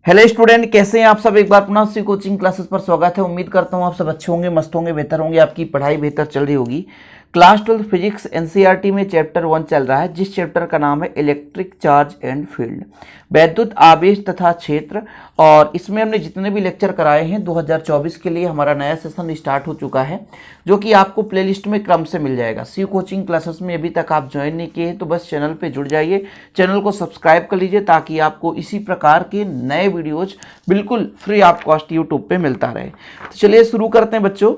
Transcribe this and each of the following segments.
Hello student, कैसे हैं आप सब। एक बार पुनः सी कोचिंग क्लासेस पर स्वागत है। उम्मीद करता हूं आप सब अच्छे होंगे, मस्त होंगे, बेहतर होंगे, आपकी पढ़ाई बेहतर चल रही होगी। क्लास 12 फिजिक्स एनसीईआरटी में चैप्टर 1 चल रहा है, जिस चैप्टर का नाम है इलेक्ट्रिक चार्ज एंड फील्ड, वैद्युत आवेश तथा क्षेत्र। और इसमें हमने जितने भी लेक्चर कराए हैं 2024 के लिए हमारा नया सेशन स्टार्ट हो चुका है, जो कि आपको प्लेलिस्ट में क्रम से मिल जाएगा। सी कोचिंग क्लासेस में अभी तक आप ज्वाइन नहीं किए हैं तो बस चैनल पे जुड़ जाइए, चैनल को सब्सक्राइब कर लीजिए ताकि आपको इसी प्रकार के नए वीडियोज बिल्कुल फ्री ऑफ कॉस्ट यूट्यूब पे मिलता रहे। तो चलिए शुरू करते हैं बच्चों।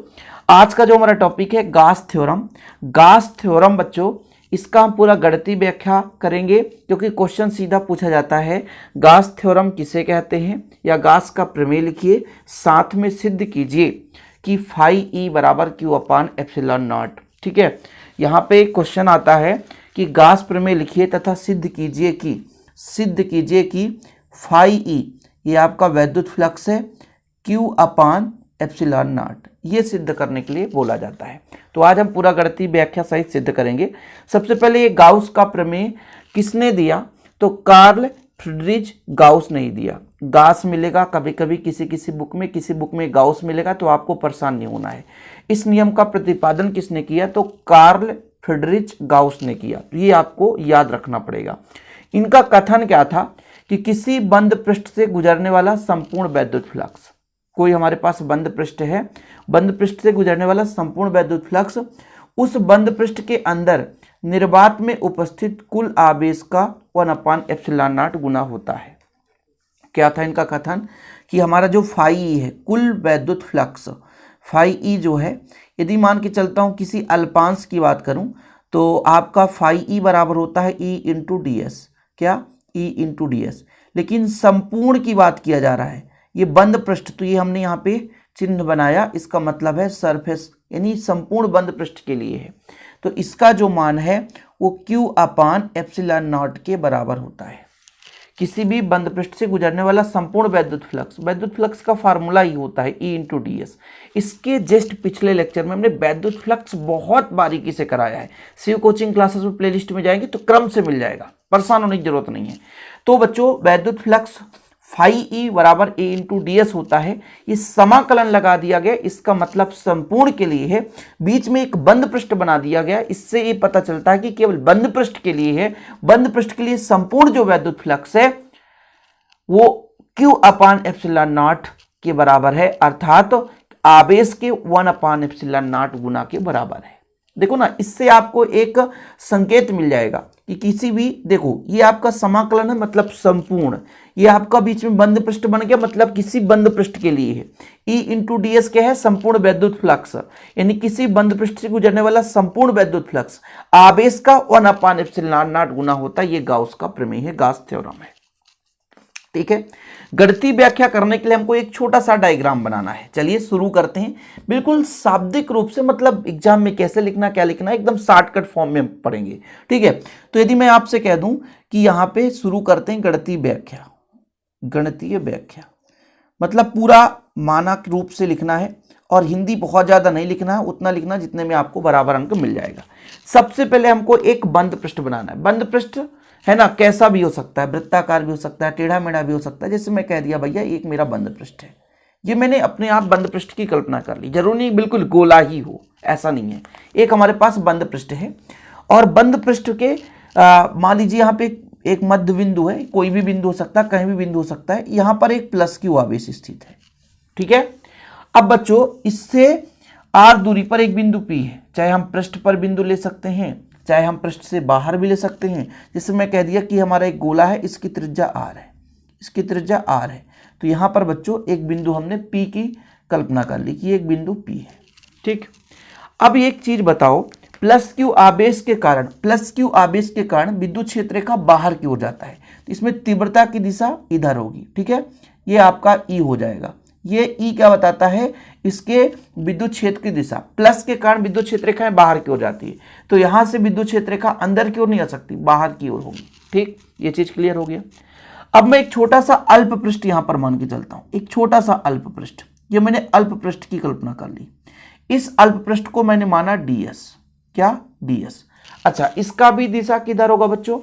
आज का जो हमारा टॉपिक है गास थ्योरम। गास थ्योरम बच्चों, इसका हम पूरा गणितीय व्याख्या करेंगे क्योंकि क्वेश्चन सीधा पूछा जाता है गास थ्योरम किसे कहते हैं, या गास का प्रमेय लिखिए, साथ में सिद्ध कीजिए कि फाई ई बराबर क्यू अपान एप्सिलॉन नॉट। ठीक है, यहाँ पे क्वेश्चन आता है कि गास प्रमेय लिखिए तथा सिद्ध कीजिए कि फाई ई ये आपका वैद्युत फ्लक्स है, क्यू अपान एप्सिलॉन नॉट, ये सिद्ध करने के लिए बोला जाता है। तो आज हम पूरा गणितीय व्याख्या सहित सिद्ध करेंगे। सबसे पहले ये गाउस का प्रमेय किसने दिया, तो कार्ल फ्रीडरिच गाउस ने ही दिया। गास मिलेगा कभी कभी किसी बुक में गाउस मिलेगा, तो आपको परेशान नहीं होना है। इस नियम का प्रतिपादन किसने किया, तो कार्ल फ्रीडरिच गाउस ने किया। ये आपको याद रखना पड़ेगा। इनका कथन क्या था कि किसी बंद पृष्ठ से गुजरने वाला संपूर्ण वैद्युत फ्लक्स, कोई हमारे पास बंद पृष्ठ है, बंद पृष्ठ से गुजरने वाला संपूर्ण वैद्युत फ्लक्स उस बंद पृष्ठ के अंदर निर्वात में उपस्थित कुल आवेश का 1/एप्सिलॉन नॉट गुना होता है। क्या था इनका कथन कि हमारा जो फाई ई है, कुल वैद्युत फ्लक्स फाई ई जो है, यदि मान के चलता हूं किसी अल्पांश की बात करूं तो आपका फाई ई बराबर होता है ई इंटू डी एस। क्या, ई इंटू डी एस। लेकिन संपूर्ण की बात किया जा रहा है, ये बंद पृष्ठ, तो ये हमने यहाँ पे चिन्ह बनाया, इसका मतलब है सरफेस, यानी संपूर्ण बंद पृष्ठ के लिए है। तो इसका जो मान है वो क्यू अपान एप्सिलॉन नॉट के बराबर होता है। किसी भी बंद पृष्ठ से गुजरने वाला संपूर्ण वैद्युत फ्लक्स का फार्मूला ही होता है ई इंटू डी एस। इसके जस्ट पिछले लेक्चर में हमने वैद्युत फ्लक्स बहुत बारीकी से कराया है। सी कोचिंग क्लासेस में प्लेलिस्ट में जाएंगे तो क्रम से मिल जाएगा, परेशान होने की जरूरत नहीं है। तो बच्चों, वैद्युत फ्लक्स फाई ई बराबर ए इंटू डी एस होता है। ये समाकलन लगा दिया गया, इसका मतलब संपूर्ण के लिए है, बीच में एक बंद पृष्ठ बना दिया गया। इससे ये पता चलता है कि केवल बंद पृष्ठ के लिए है। बंद पृष्ठ के लिए संपूर्ण जो वैद्युत फ्लक्स है वो क्यू अपान एप्सिलॉन नॉट के बराबर है, अर्थात आवेश के 1/एप्सिलॉन नॉट गुना के बराबर है। देखो ना, इससे आपको एक संकेत मिल जाएगा कि किसी भी, देखो ये आपका समाकलन है मतलब संपूर्ण, ये आपका बीच में बंद पृष्ठ बन गया मतलब किसी बंद पृष्ठ के लिए है। ई इंटू डी एस क्या है, संपूर्ण वैद्युत फ्लक्स, यानी किसी बंद पृष्ठ से गुजरने वाला संपूर्ण वैद्युत फ्लक्स आवेश का 1/एप्सिलॉन नॉट गुना होता है। ये गाउस का प्रमेय है, गाउस थ्योरम है। ठीक है, गणितीय व्याख्या करने के लिए हमको एक छोटा सा डायग्राम बनाना है। चलिए शुरू करते हैं, बिल्कुल शाब्दिक रूप से, मतलब एग्जाम में कैसे लिखना क्या लिखना है एकदम शॉर्टकट फॉर्म में पढ़ेंगे। ठीक है, तो यदि मैं आपसे कह दूं कि यहाँ पे शुरू करते हैं गणितीय व्याख्या। गणितीय व्याख्या मतलब पूरा मानक रूप से लिखना है, और हिंदी बहुत ज्यादा नहीं लिखना है, उतना लिखना जितने में आपको बराबर अंक मिल जाएगा। सबसे पहले हमको एक बंद पृष्ठ बनाना है। बंद पृष्ठ है ना, कैसा भी हो सकता है, वृत्ताकार भी हो सकता है, टेढ़ा मेढ़ा भी हो सकता है। जैसे मैं कह दिया भैया एक मेरा बंद पृष्ठ है, ये मैंने अपने आप बंद पृष्ठ की कल्पना कर ली, जरूरी नहीं बिल्कुल गोला ही हो, ऐसा नहीं है। एक हमारे पास बंद पृष्ठ है, और बंद पृष्ठ के मान लीजिए यहाँ पे एक मध्य बिंदु है, कोई भी बिंदु हो सकता है, कहीं भी बिंदु हो सकता है। यहाँ पर एक प्लस क्यू आवेश स्थित है। ठीक है, अब बच्चों इससे आर दूरी पर एक बिंदु पी है, चाहे हम पृष्ठ पर बिंदु ले सकते हैं, चाहे हम पृष्ठ से बाहर भी ले सकते हैं। जैसे मैं कह दिया कि हमारा एक गोला है, इसकी त्रिज्या आर है, इसकी त्रिज्या आर है, तो यहाँ पर बच्चों एक बिंदु हमने पी की कल्पना कर ली कि एक बिंदु पी है। ठीक, अब एक चीज बताओ, प्लस क्यू आवेश के कारण विद्युत क्षेत्र रेखा बाहर की ओर जाता है, तो इसमें तीव्रता की दिशा इधर होगी। ठीक है, ये आपका ई हो जाएगा। ये ई क्या बताता है, इसके विद्युत क्षेत्र की दिशा, प्लस के कारण विद्युत क्षेत्र रेखाएं बाहर की ओर जाती है, तो यहां से विद्युत क्षेत्र रेखा अंदर की ओर नहीं आ सकती, बाहर की ओर होगी। ठीक, ये चीज क्लियर हो गया। अब मैं एक छोटा सा अल्प पृष्ठ यहां पर मान के चलता हूं, एक छोटा सा अल्प पृष्ठ, ये मैंने अल्प पृष्ठ की कल्पना कर ली। इस अल्प पृष्ठ को मैंने माना डीएस। क्या, डीएस। अच्छा, इसका भी दिशा किधर होगा बच्चों,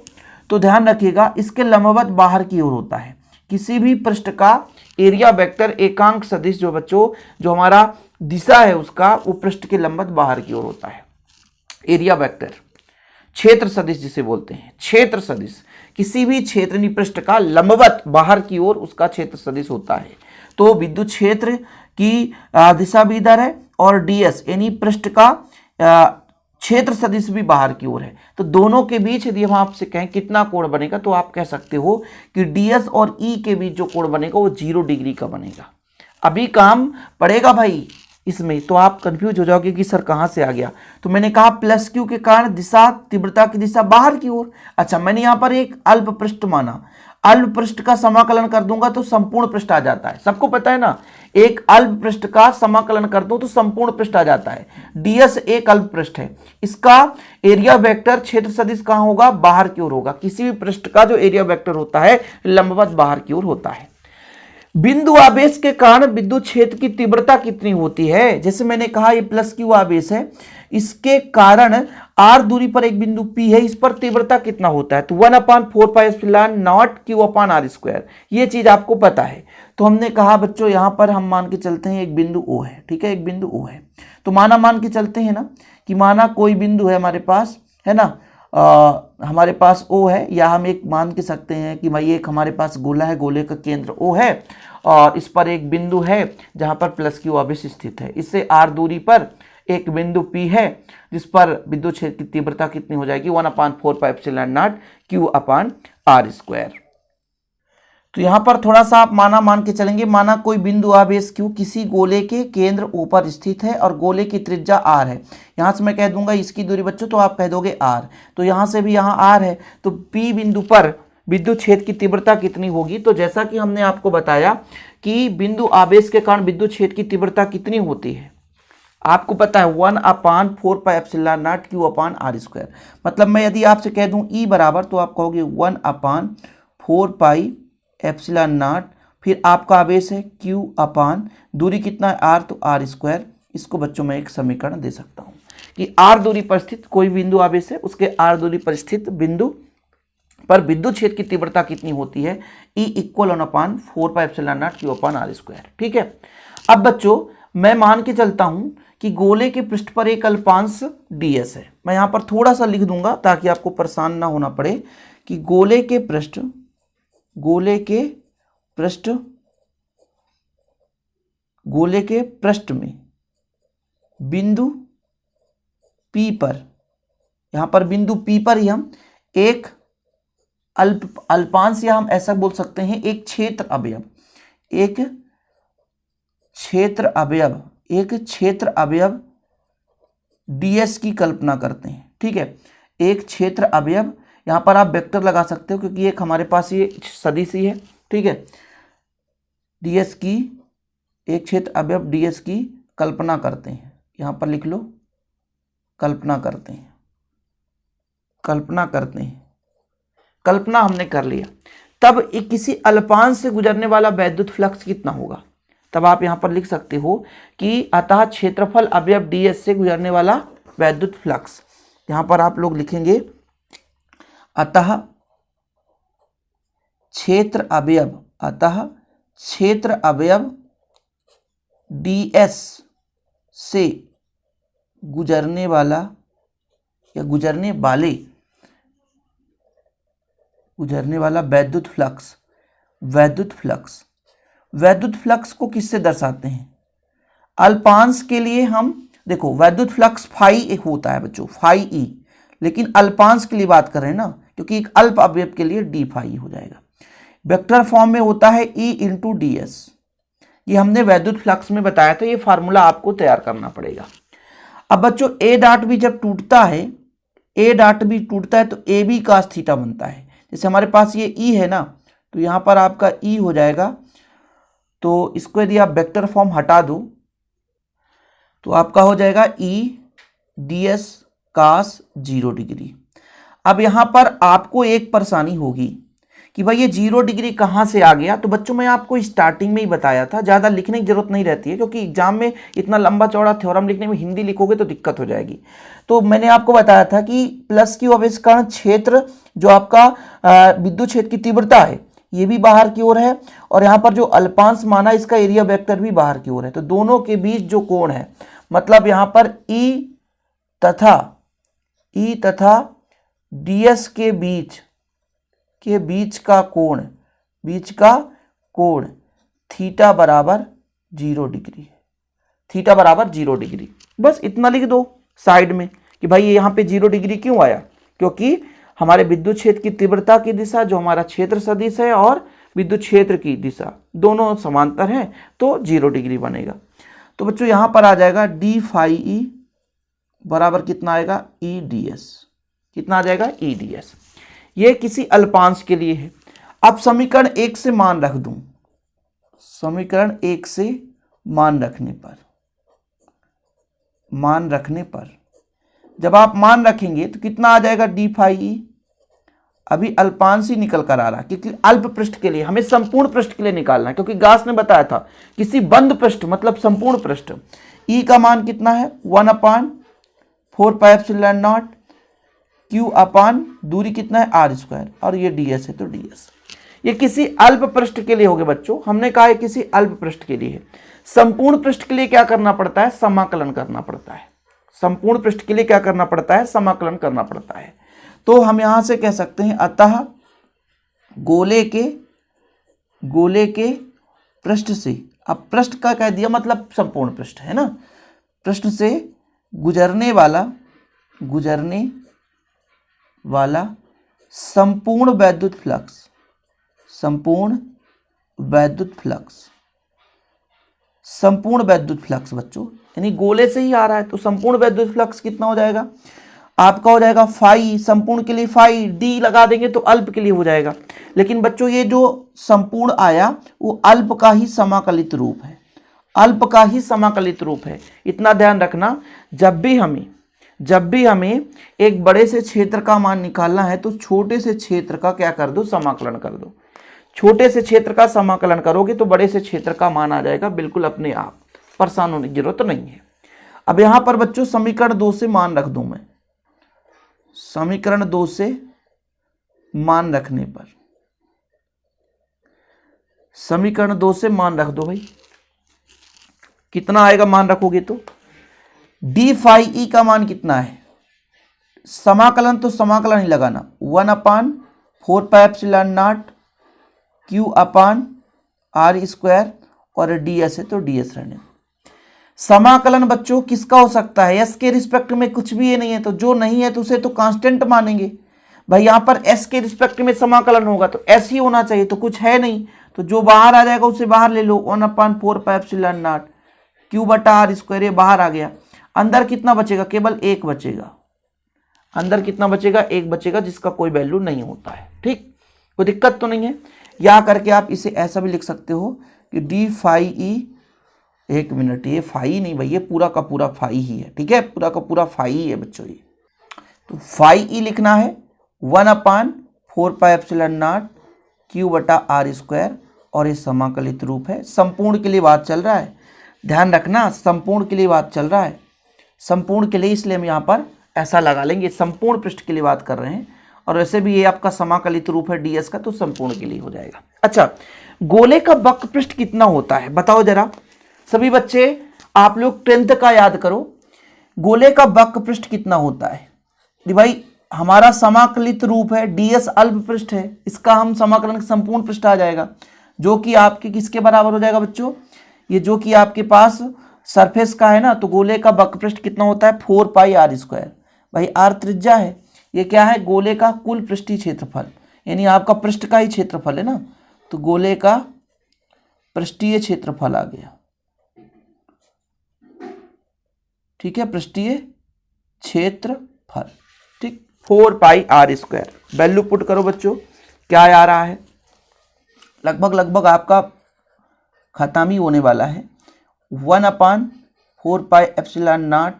तो ध्यान रखिएगा इसके लंबवत बाहर की ओर होता है, किसी भी पृष्ठ का एरिया वेक्टर एकांक सदिश जो बच्चों जो हमारा दिशा है उसका वो पृष्ठ के लंबवत बाहर की ओर होता है। एरिया वेक्टर क्षेत्र सदिश जिसे बोलते हैं, क्षेत्र सदिश किसी भी क्षेत्र पृष्ठ का लंबवत बाहर की ओर उसका क्षेत्र सदिश होता है। तो विद्युत क्षेत्र की दिशा भी इधर है और डीएस यानी पृष्ठ का क्षेत्र सदिश भी बाहर की ओर है। तो दोनों के बीच यदि हम आपसे कहें कितना कोण बनेगा तो आप कह सकते हो कि डीएस और ई के बीच जो कोण बनेगा वो 0 डिग्री का बनेगा। अभी काम पड़ेगा भाई इसमें, तो आप कंफ्यूज हो जाओगे कि सर कहां से आ गया। तो मैंने कहा प्लस क्यू के कारण दिशा तीव्रता की दिशा बाहर की ओर। अच्छा, मैंने यहां पर एक अल्प पृष्ठ माना, अल्प पृष्ठ का समाकलन कर दूंगा तो संपूर्ण पृष्ठ आ जाता है। सबको पता है ना, एक अल्प पृष्ठ का समाकलन कर दूं तो संपूर्ण पृष्ठ आ जाता है। डीएस एक अल्प पृष्ठ है, इसका एरिया वेक्टर क्षेत्र सदिश कहां होगा, बाहर की ओर होगा। किसी भी पृष्ठ का जो एरिया वेक्टर होता है लंबवत बाहर की ओर होता है। बिंदु आवेश के कारण विद्युत क्षेत्र की तीव्रता कितनी होती है, जैसे मैंने कहा ये प्लस क्यू आवेश है, इसके कारण आर दूरी पर एक बिंदु पी है, इस पर तीव्रता कितना होता है, तो 1/4πε0 Q/r²। ये चीज आपको पता है। तो हमने कहा बच्चों यहां पर हम मान के चलते हैं एक बिंदु O है, ठीक है, एक बिंदु O है। तो मान के चलते हैं ना कि माना कोई बिंदु है हमारे पास, है ना, हमारे पास O है, या हम एक मान के सकते हैं कि भाई एक हमारे पास गोला है, गोले का केंद्र O है और इस पर एक बिंदु है जहां पर प्लस क्यू आवेश स्थित है। इससे r दूरी पर एक बिंदु P है जिस पर विद्युत क्षेत्र की तीव्रता कितनी हो जाएगी, 1/4πε0 Q/r²। तो यहां पर थोड़ा सा आप माना मान के चलेंगे। माना कोई बिंदु आवेश Q किसी गोले के केंद्र ऊपर स्थित है और गोले की त्रिज्या r है। यहां से मैं कह दूंगा इसकी दूरी बच्चों, तो आप कह दोगे r, तो यहां से भी यहां r है। तो P बिंदु पर विद्युत क्षेत्र की तीव्रता कितनी होगी, तो जैसा कि हमने आपको बताया कि बिंदु आवेश के कारण विद्युत क्षेत्र की तीव्रता कितनी होती है, आपको पता है 1/4πε0 Q/r²। मतलब मैं यदि आपसे कह दूं E बराबर, तो आप कहोगे 1/4πε0, फिर आपका आवेश है Q अपान दूरी कितना है r, तो r²। इसको बच्चों में एक समीकरण दे सकता हूं कि r दूरी पर स्थित कोई बिंदु आवेश है, उसके r दूरी पर स्थित बिंदु पर विद्युत क्षेत्र की तीव्रता कितनी होती है, E = 1/4πε0 Q/r²। ठीक है। अब बच्चों मैं मान के चलता हूं कि गोले के पृष्ठ पर एक अल्पांश ds है। मैं यहां पर थोड़ा सा लिख दूंगा ताकि आपको परेशान ना होना पड़े कि गोले के पृष्ठ में बिंदु P पर, यहां पर बिंदु P पर ही हम एक अल्पांश, या हम ऐसा बोल सकते हैं एक क्षेत्र अवयव ds की कल्पना करते हैं। ठीक है, एक क्षेत्र अवयव, यहां पर आप वेक्टर लगा सकते हो क्योंकि एक हमारे पास ये सदिश ही है। ठीक है, ds की एक क्षेत्र अवयव ds की कल्पना करते हैं। यहां पर लिख लो कल्पना करते हैं। कल्पना हमने कर लिया। तब किसी अल्पांश से गुजरने वाला वैद्युत फ्लक्स कितना होगा, तब आप यहां पर लिख सकते हो कि अतः क्षेत्रफल अवयव ds से गुजरने वाला वैद्युत फ्लक्स, यहां पर आप लोग लिखेंगे अतः क्षेत्र अवयव ds से गुजरने वाला या गुजरने वाला वैद्युत फ्लक्स को किससे दर्शाते हैं, अल्पांश के लिए हम देखो वैद्युत फ्लक्स फाई एक होता है बच्चों, फाई ई, लेकिन अल्पांश के लिए बात कर रहे हैं ना, क्योंकि एक अल्प अवयव के लिए डी फाई हो जाएगा। वेक्टर फॉर्म में होता है E × ds। ये हमने वैद्युत फ्लक्स में बताया था, ये फार्मूला आपको तैयार करना पड़ेगा। अब बच्चों A डॉट भी जब टूटता है तो AB cos थीटा बनता है। जैसे हमारे पास ये E है ना, तो यहाँ पर आपका E हो जाएगा, तो इसको यदि आप वेक्टर फॉर्म हटा दो तो आपका हो जाएगा E ds cos 0 डिग्री। अब यहाँ पर आपको एक परेशानी होगी कि भाई ये 0 डिग्री कहाँ से आ गया। तो बच्चों मैं आपको स्टार्टिंग में ही बताया था, ज़्यादा लिखने की जरूरत नहीं रहती है क्योंकि एग्जाम में इतना लंबा चौड़ा थ्योरम लिखने में हिंदी लिखोगे तो दिक्कत हो जाएगी। तो मैंने आपको बताया था कि प्लस क्यू आवेश कारण क्षेत्र जो आपका विद्युत क्षेत्र की तीव्रता है ये भी बाहर की ओर है, और यहाँ पर जो अल्पांश माना इसका एरिया वेक्टर भी बाहर की ओर है। तो दोनों के बीच जो कोण है, मतलब यहाँ पर ई तथा ds के बीच का कोण थीटा बराबर 0 डिग्री है। थीटा बराबर 0 डिग्री। बस इतना लिख दो साइड में कि भाई ये यहाँ पे 0 डिग्री क्यों आया, क्योंकि हमारे विद्युत क्षेत्र की तीव्रता की दिशा जो हमारा क्षेत्र सदिश है और विद्युत क्षेत्र की दिशा दोनों समांतर हैं, तो 0 डिग्री बनेगा। तो बच्चों यहाँ पर आ जाएगा डी फाई ई बराबर कितना आएगा, ई डी एस। कितना आ जाएगा, ई डी एस। ये किसी अल्पांश के लिए है। अब समीकरण 1 से मान रख दूं, समीकरण 1 से मान रखने पर जब आप मान रखेंगे तो कितना आ जाएगा, डी फाई ई। अभी अल्पांश ही निकल कर आ रहा है, क्योंकि अल्प पृष्ठ के लिए हमें संपूर्ण पृष्ठ के लिए निकालना है, क्योंकि गास ने बताया था किसी बंद पृष्ठ मतलब संपूर्ण पृष्ठ ई का मान कितना है, 1/4πε0 क्यू अपान दूरी कितना है, r स्क्वायर, और ये ds है तो ds। ये किसी अल्प पृष्ठ के लिए हो गए बच्चों। हमने कहा है किसी अल्प पृष्ठ के लिए है। संपूर्ण पृष्ठ के लिए क्या करना पड़ता है, समाकलन करना पड़ता है। संपूर्ण पृष्ठ के लिए क्या करना पड़ता है, समाकलन करना पड़ता है। तो हम यहां से कह सकते हैं, अतः गोले के पृष्ठ से, अब पृष्ठ का कह दिया मतलब संपूर्ण पृष्ठ है ना, पृष्ठ से गुजरने वाला संपूर्ण वैद्युत फ्लक्स बच्चों, यानी गोले से ही आ रहा है तो संपूर्ण वैद्युत फ्लक्स कितना हो जाएगा आपका, हो जाएगा फाई। संपूर्ण के लिए फाई, डी लगा देंगे तो अल्प के लिए हो जाएगा। लेकिन बच्चों ये जो संपूर्ण आया वो अल्प का ही समाकलित रूप है, इतना ध्यान रखना। जब भी हमें एक बड़े से क्षेत्र का मान निकालना है तो छोटे से क्षेत्र का क्या कर दो, समाकलन कर दो। छोटे से क्षेत्र का समाकलन करोगे तो बड़े से क्षेत्र का मान आ जाएगा बिल्कुल अपने आप, परेशान होने की जरूरत नहीं है। अब यहां पर बच्चों समीकरण 2 से मान रख दूं मैं, समीकरण 2 से मान रखने पर, समीकरण 2 से मान रख दो भाई, कितना आएगा मान रखोगे तो, डी फाई ई का मान कितना है, समाकलन तो समाकलन ही लगाना, 1/4πε0 क्यू अपान r स्क्वायर, और ds है तो ds रहने। समाकलन बच्चों किसका हो सकता है, s के रिस्पेक्ट में कुछ भी ये नहीं है, तो जो नहीं है तो उसे तो कांस्टेंट मानेंगे भाई। यहां पर s के रिस्पेक्ट में समाकलन होगा तो s ही होना चाहिए, तो कुछ है नहीं, तो जो बाहर आ जाएगा उसे बाहर ले लो, 1/4πε0 क्यू बटा r स्क्वायर, ये बाहर आ गया। अंदर कितना बचेगा, केवल 1 बचेगा। अंदर कितना बचेगा, 1 बचेगा, जिसका कोई वैल्यू नहीं होता है। ठीक, कोई दिक्कत तो नहीं है। या करके आप इसे ऐसा भी लिख सकते हो कि डी फाई ई, एक मिनट, ये फाई नहीं भाई, ये पूरा का पूरा फाई ही है। ठीक है, पूरा का पूरा फाई ही है बच्चों ये। तो फाई ई लिखना है 1/4πε0 क्यू बटा r स्क्वायर, और ये समाकलित रूप है। संपूर्ण के लिए बात चल रहा है, ध्यान रखना, संपूर्ण के लिए बात चल रहा है। संपूर्ण के लिए इसलिए हम यहाँ पर ऐसा लगा लेंगे, संपूर्ण पृष्ठ के लिए बात कर रहे हैं। और वैसे भी ये आपका समाकलित रूप है ds का, तो संपूर्ण के लिए हो जाएगा। अच्छा, गोले का वक्र पृष्ठ कितना होता है बताओ जरा सभी बच्चे, आप लोग 10th का याद करो। गोले का वक्र पृष्ठ कितना होता है भाई, हमारा समाकलित रूप है, ds अल्प पृष्ठ है, इसका हम समाकलन संपूर्ण पृष्ठ आ जाएगा, जो कि आपके किसके बराबर हो जाएगा बच्चों, ये जो कि आपके पास सरफेस का है ना। तो गोले का वक्र पृष्ठ कितना होता है, 4πr स्क्वायर। भाई r त्रिज्या है, ये क्या है, गोले का कुल पृष्ठीय क्षेत्रफल, यानी आपका पृष्ठ का ही क्षेत्रफल है ना, तो गोले का पृष्ठीय क्षेत्रफल आ गया। ठीक है, पृष्ठीय क्षेत्रफल। ठीक, 4πr स्क्वायर। वैल्यू पुट करो बच्चों, क्या आ रहा है, लगभग आपका खत्म ही होने वाला है। 1/4πε0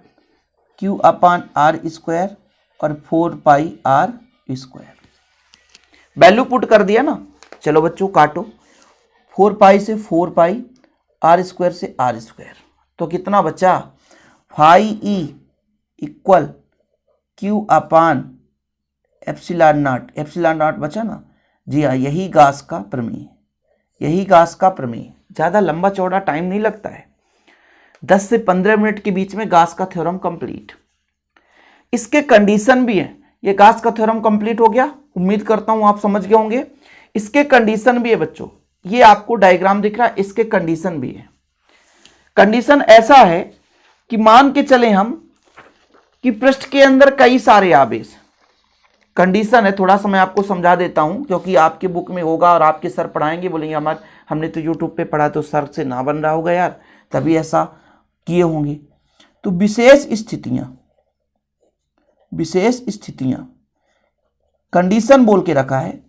क्यू अपान r स्क्वायर और 4πr स्क्वायर। वैल्यू पुट कर दिया ना। चलो बच्चों काटो, 4π से 4π, r स्क्वायर से r स्क्वायर, तो कितना बचा, phi E equal Q upon epsilon naught, epsilon naught बचा ना, जी हाँ, यही गास का प्रमेय, यही गास का प्रमेय। ज़्यादा लंबा चौड़ा टाइम नहीं लगता है, 10 से 15 मिनट के बीच में गास का थ्योरम कंप्लीट। इसके कंडीशन भी हैं। ये गास का थ्योरम कंप्लीट हो गया, उम्मीद करता हूं आप समझ गए होंगे। इसके कंडीशन भी है बच्चों, ये आपको डायग्राम दिख रहा है, इसके कंडीशन भी है। कंडीशन ऐसा है कि मान के चले हम कि पृष्ठ के अंदर कई सारे आवेश। कंडीशन है, थोड़ा सा मैं आपको समझा देता हूं क्योंकि आपके बुक में होगा और आपके सर पढ़ाएंगे, बोलेंगे हमारे हमने तो यूट्यूब पे पढ़ा, तो सर से ना बन रहा होगा यार, तभी ऐसा किए होंगे। तो विशेष स्थितियां कंडीशन बोल के रखा है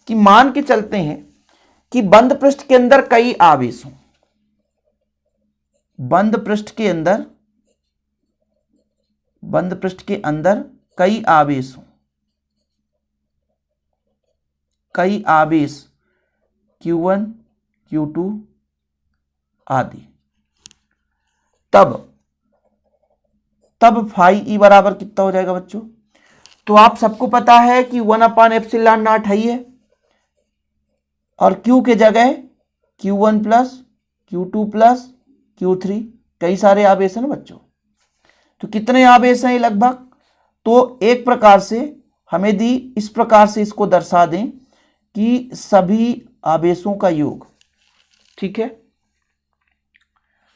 कि मान के चलते हैं कि बंद पृष्ठ के अंदर कई आवेश हों, बंद पृष्ठ के अंदर कई आवेश हों, कई आवेश Q1 Q2 आदि, तब फाई ई बराबर कितना हो जाएगा बच्चों? तो आप सबको पता है कि 1/ε0 है ये, और Q के जगह Q1 plus Q2 plus Q3, कई सारे आवेश हैं ना बच्चों। तो कितने आवेश हैं लगभग? तो एक प्रकार से हमें इस प्रकार से इसको दर्शा दें कि सभी आवेशों का योग, ठीक है,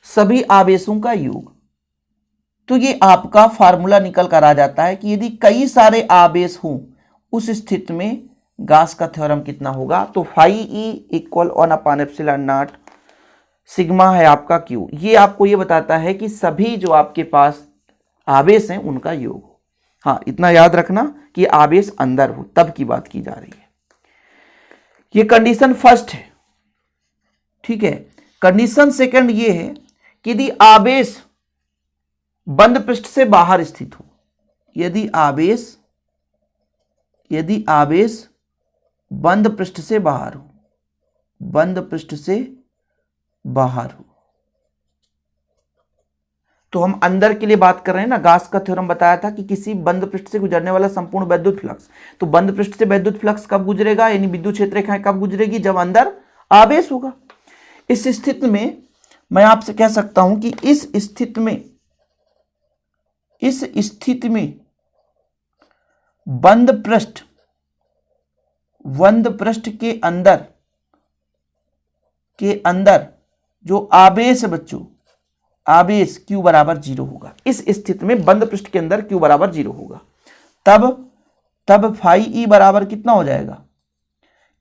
सभी आवेशों का योग। तो ये आपका फार्मूला निकल कर आ जाता है कि यदि कई सारे आवेश हों उस स्थिति में गास का थ्योरम कितना होगा? तो फाई ई इक्वल 1/ε0 सिग्मा है आपका क्यू। ये आपको ये बताता है कि सभी जो आपके पास आवेश हैं उनका योग हो। हाँ, इतना याद रखना कि आवेश अंदर हो, तब की बात की जा रही है। ये कंडीशन फर्स्ट है, ठीक है। कंडीशन सेकंड ये है कि यदि आवेश बंद पृष्ठ से बाहर स्थित हो, यदि आवेश बंद पृष्ठ से बाहर हो, बंद पृष्ठ से बाहर हो, तो हम अंदर के लिए बात कर रहे हैं ना। गास का थ्योरम बताया था कि किसी बंद पृष्ठ से गुजरने वाला संपूर्ण वैद्युत फ्लक्स, तो बंद पृष्ठ से वैद्युत फ्लक्स कब गुजरेगा, यानी विद्युत क्षेत्र रेखाएं कब गुजरेगी? जब अंदर आवेश होगा। इस स्थिति में मैं आपसे कह सकता हूं कि इस स्थिति में बंद पृष्ठ के अंदर जो आवेश है बच्चों, आवेश Q बराबर 0 होगा। इस स्थिति में बंद पृष्ठ के अंदर Q बराबर 0 होगा। तब फाई ई बराबर कितना हो जाएगा?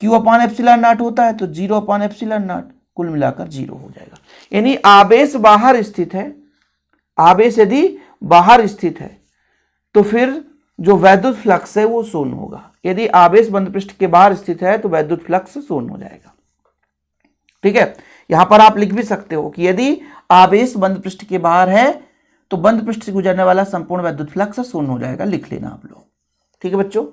Q/ε0 होता है तो 0/ε0, कुल मिलाकर 0 हो जाएगा। यानी आवेश बाहर स्थित है, आवेश यदि बाहर स्थित है तो फिर जो वैद्युत फ्लक्स है वो शून्य होगा। यदि आवेश बंद पृष्ठ के बाहर स्थित है तो वैद्युत फ्लक्स शून्य हो जाएगा, ठीक है। यहां पर आप लिख भी सकते हो कि यदि आवेश बंद पृष्ठ के बाहर है तो बंद पृष्ठ से गुजरने वाला संपूर्ण वैद्युत फ्लक्स शून्य हो जाएगा, लिख लेना आप लोग, ठीक है बच्चों।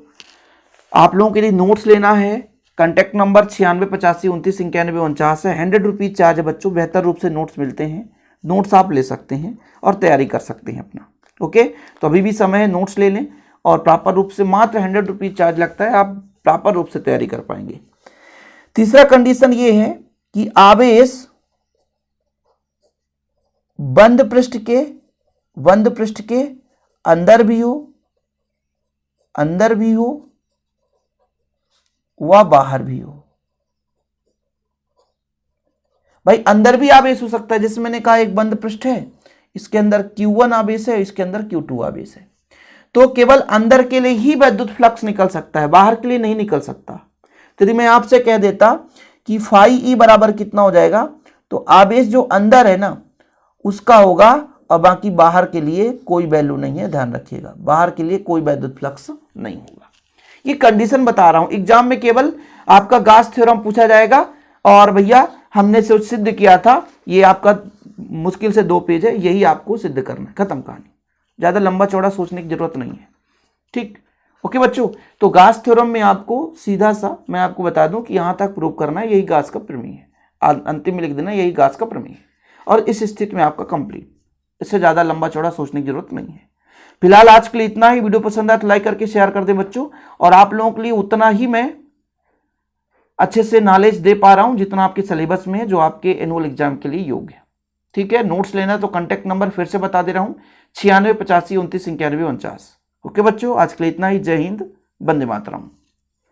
आप लोगों के लिए नोट्स लेना है, कॉन्टैक्ट नंबर 9685299149 है। 100 रुपीज चार्ज है बच्चों, बेहतर रूप से नोट्स मिलते हैं, नोट्स आप ले सकते हैं और तैयारी कर सकते हैं अपना, ओके। तो अभी भी समय है, नोट्स ले लें और प्रॉपर रूप से मात्र 100 रुपीज चार्ज लगता है, आप प्रॉपर रूप से तैयारी कर पाएंगे। तीसरा कंडीशन ये है कि आवेश बंद पृष्ठ के अंदर भी हो व बाहर भी हो। भाई अंदर भी आवेश हो सकता है, जैसे मैंने कहा एक बंद पृष्ठ है, इसके अंदर Q1 आवेश है, इसके अंदर Q2 आवेश है, तो केवल अंदर के लिए ही वैद्युत फ्लक्स निकल सकता है, बाहर के लिए नहीं निकल सकता। यदि मैं आपसे कह देता कि फाई ई बराबर कितना हो जाएगा, तो आवेश जो अंदर है ना उसका होगा और बाकी बाहर के लिए कोई वैल्यू नहीं है, ध्यान रखिएगा, बाहर के लिए कोई वैद्युत फ्लक्स नहीं होगा। ये कंडीशन बता रहा हूं, एग्जाम में केवल आपका गास थ्योरम पूछा जाएगा और भैया हमने सिद्ध किया था, ये आपका मुश्किल से 2 पेज है, यही आपको सिद्ध करना है, खत्म कहानी। ज्यादा लंबा चौड़ा सोचने की जरूरत नहीं है, ठीक, ओके बच्चों। तो गास थ्योरम में आपको सीधा सा मैं आपको बता दूं कि यहां तक प्रूव करना है, यही गास का प्रमेय है, अंतिम में लिख देना यही गास का प्रमेय है, और इस स्थिति में आपका कंप्लीट। इससे ज्यादा लंबा चौड़ा सोचने की जरूरत नहीं है। फिलहाल आज के लिए इतना ही। वीडियो पसंद आया तो लाइक करके शेयर कर दें बच्चों, और आप लोगों के लिए उतना ही मैं अच्छे से नॉलेज दे पा रहा हूं जितना आपके सिलेबस में है, जो आपके एनुअल एग्जाम के लिए योग्य है। ठीक है, नोट्स लेना तो कांटेक्ट नंबर फिर से बता दे रहा हूं, 96 85 29 91 49। ओके बच्चों, आज के लिए इतना ही। जय हिंद, वंदे मातरम।